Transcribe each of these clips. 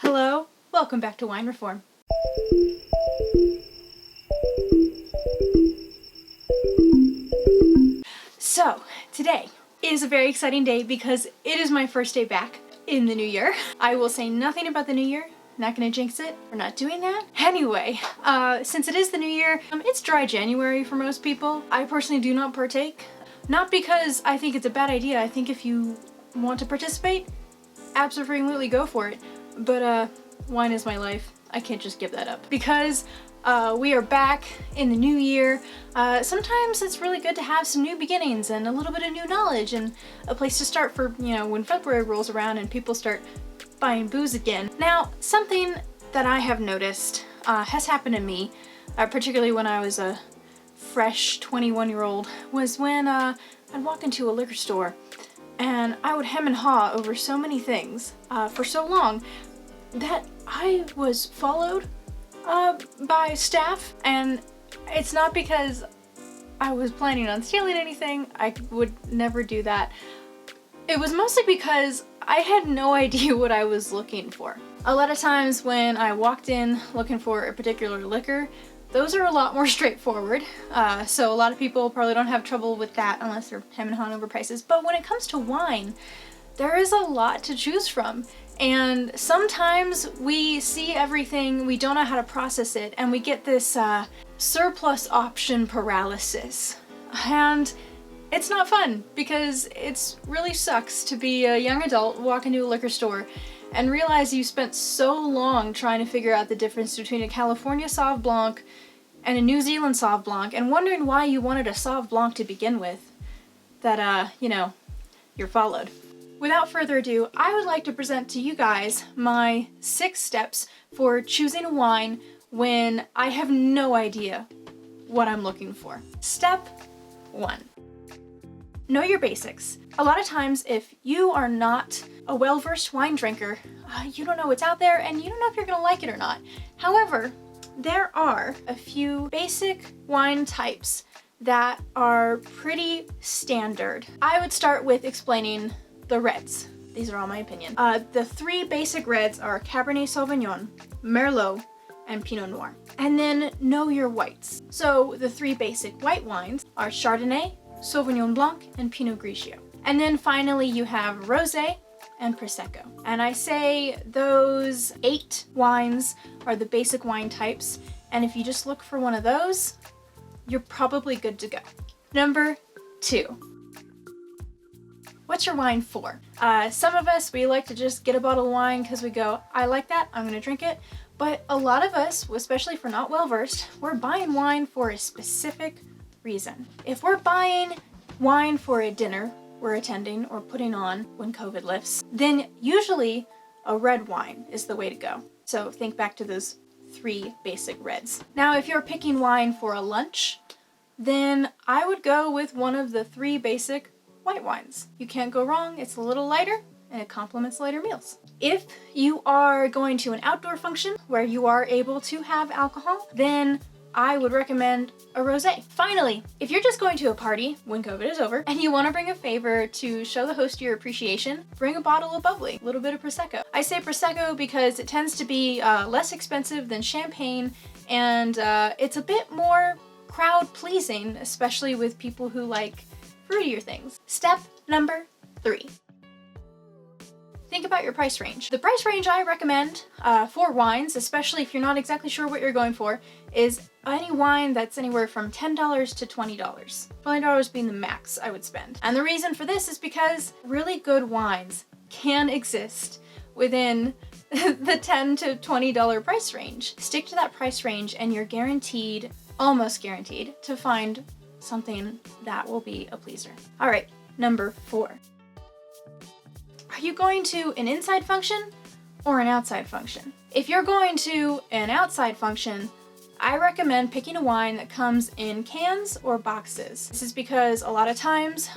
Hello, welcome back to Wine Reform. So, today is a very exciting day because it is my first day back in the new year. I will say nothing about the new year, not gonna jinx it, we're not doing that. Anyway, since it is the new year, it's dry January for most people. I personally do not partake, not because I think it's a bad idea. I think if you want to participate, absolutely go for it. But wine is my life. I can't just give that up. Because we are back in the new year, sometimes it's really good to have some new beginnings and a little bit of new knowledge and a place to start for, when February rolls around and people start buying booze again. Now, something that I have noticed has happened to me, particularly when I was a fresh 21-year-old, was when I'd walk into a liquor store and I would hem and haw over so many things for so long that I was followed by staff, and it's not because I was planning on stealing anything. I would never do that. It was mostly because I had no idea what I was looking for. A lot of times when I walked in looking for a particular liquor, those are a lot more straightforward, so a lot of people probably don't have trouble with that unless they're hemming and hawing over prices. But when it comes to wine, there is a lot to choose from, and sometimes we see everything, we don't know how to process it, and we get this surplus option paralysis. And it's not fun, because it really sucks to be a young adult, walk into a liquor store, and realize you spent so long trying to figure out the difference between a California Sauv Blanc and a New Zealand Sauv Blanc, and wondering why you wanted a Sauv Blanc to begin with, that, you're followed. Without further ado, I would like to present to you guys my 6 steps for choosing a wine when I have no idea what I'm looking for. Step 1. Know your basics. A lot of times, if you are not a well-versed wine drinker, you don't know what's out there and you don't know if you're gonna like it or not. However, there are a few basic wine types that are pretty standard. I would start with explaining the reds. These are all my opinion. The 3 basic reds are Cabernet Sauvignon, Merlot, and Pinot Noir. And then know your whites. So the 3 basic white wines are Chardonnay, Sauvignon Blanc, and Pinot Grigio. And then finally you have rosé and Prosecco. And I say those 8 wines are the basic wine types, and if you just look for one of those, you're probably good to go. Number 2. What's your wine for? Some of us, we like to just get a bottle of wine because we go, I like that, I'm gonna drink it. But a lot of us, especially if we're not well-versed, we're buying wine for a specific reason. If we're buying wine for a dinner we're attending or putting on when COVID lifts, then usually a red wine is the way to go. So think back to those 3 basic reds. Now, if you're picking wine for a lunch, then I would go with one of the 3 basic white wines. You can't go wrong, it's a little lighter and it complements lighter meals. If you are going to an outdoor function where you are able to have alcohol, then I would recommend a rosé. Finally, if you're just going to a party when COVID is over and you want to bring a favor to show the host your appreciation, bring a bottle of bubbly, a little bit of Prosecco. I say Prosecco because it tends to be less expensive than champagne, and it's a bit more crowd pleasing, especially with people who like fruitier things. Step number 3. Think about your price range. The price range I recommend for wines, especially if you're not exactly sure what you're going for, is any wine that's anywhere from $10 to $20. $20 being the max I would spend. And the reason for this is because really good wines can exist within the $10 to $20 price range. Stick to that price range and you're guaranteed, almost guaranteed, to find something that will be a pleaser. All right, number 4. Are you going to an inside function or an outside function? If you're going to an outside function, I recommend picking a wine that comes in cans or boxes. This is because a lot of times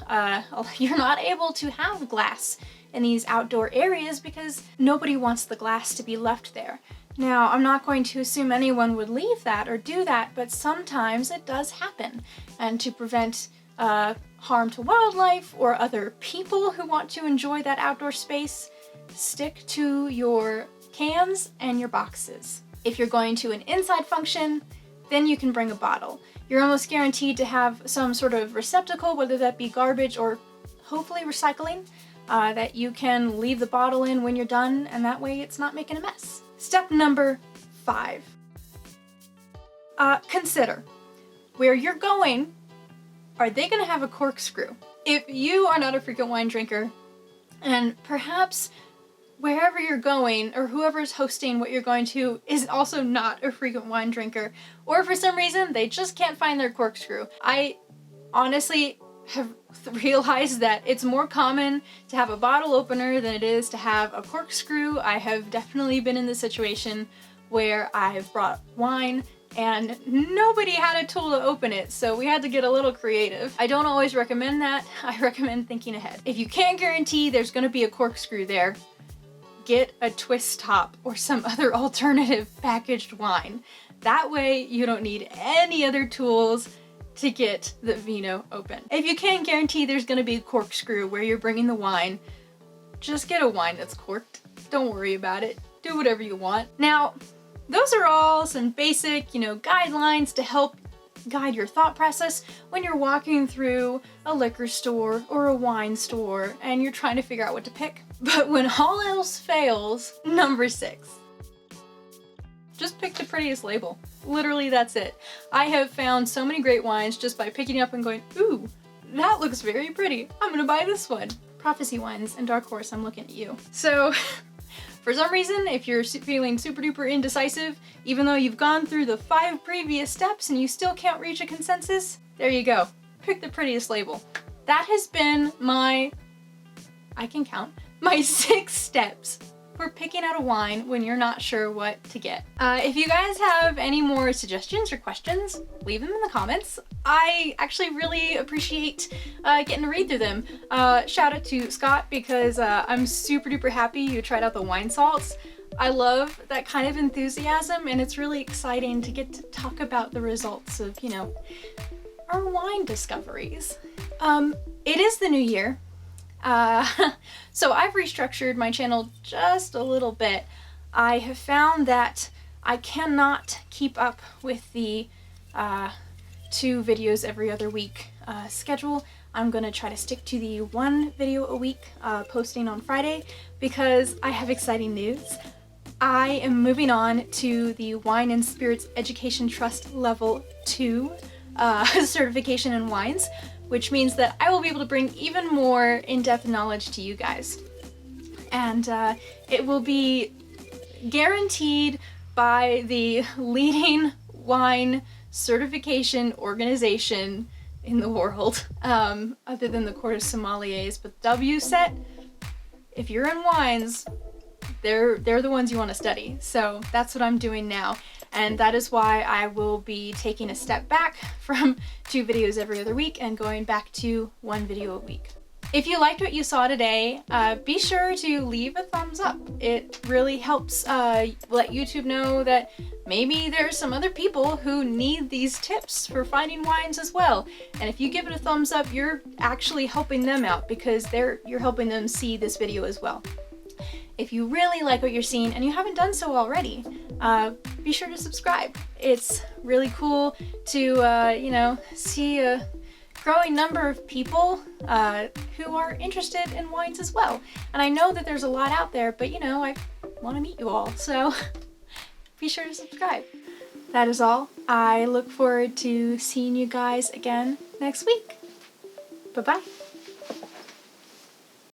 you're not able to have glass in these outdoor areas because nobody wants the glass to be left there. Now, I'm not going to assume anyone would leave that or do that, but sometimes it does happen. And to prevent harm to wildlife or other people who want to enjoy that outdoor space, stick to your cans and your boxes. If you're going to an inside function, then you can bring a bottle. You're almost guaranteed to have some sort of receptacle, whether that be garbage or hopefully recycling, that you can leave the bottle in when you're done, and that way it's not making a mess. Step number 5. Consider where you're going. Are they gonna have a corkscrew? If you are not a frequent wine drinker, and perhaps wherever you're going or whoever's hosting what you're going to is also not a frequent wine drinker, or for some reason they just can't find their corkscrew, I honestly have realized that it's more common to have a bottle opener than it is to have a corkscrew. I have definitely been in the situation where I've brought wine and nobody had a tool to open it, so we had to get a little creative. I don't always recommend that. I recommend thinking ahead. If you can't guarantee there's gonna be a corkscrew there, get a twist top or some other alternative packaged wine. That way you don't need any other tools to get the vino open. If you can't guarantee there's gonna be a corkscrew where you're bringing the wine, just get a wine that's corked. Don't worry about it. Do whatever you want. Now, those are all some basic, guidelines to help guide your thought process when you're walking through a liquor store or a wine store and you're trying to figure out what to pick. But when all else fails, number 6. Just pick the prettiest label. Literally, that's it. I have found so many great wines just by picking it up and going, ooh, that looks very pretty. I'm gonna buy this one. Prophecy Wines and Dark Horse, I'm looking at you. So, for some reason, if you're feeling super duper indecisive, even though you've gone through the 5 previous steps and you still can't reach a consensus, there you go. Pick the prettiest label. That has been my 6 steps for picking out a wine when you're not sure what to get. If you guys have any more suggestions or questions, leave them in the comments. I actually really appreciate getting to read through them. Shout out to Scott because I'm super duper happy you tried out the wine salts. I love that kind of enthusiasm, and it's really exciting to get to talk about the results of, our wine discoveries. It is the new year. So I've restructured my channel just a little bit. I have found that I cannot keep up with the 2 videos every other week schedule. I'm gonna try to stick to the 1 video a week posting on Friday because I have exciting news. I am moving on to the Wine and Spirits Education Trust Level 2 certification in wines, which means that I will be able to bring even more in-depth knowledge to you guys. And it will be guaranteed by the leading wine certification organization in the world, other than the Court of Sommeliers, but WSET, if you're in wines, they're the ones you want to study. So that's what I'm doing now. And that is why I will be taking a step back from 2 videos every other week and going back to 1 video a week. If you liked what you saw today, be sure to leave a thumbs up. It really helps let YouTube know that maybe there's some other people who need these tips for finding wines as well. And if you give it a thumbs up, you're actually helping them out because you're helping them see this video as well. If you really like what you're seeing and you haven't done so already, be sure to subscribe. It's really cool to, see a growing number of people who are interested in wines as well. And I know that there's a lot out there, but I want to meet you all, so be sure to subscribe. That is all. I look forward to seeing you guys again next week. Bye-bye.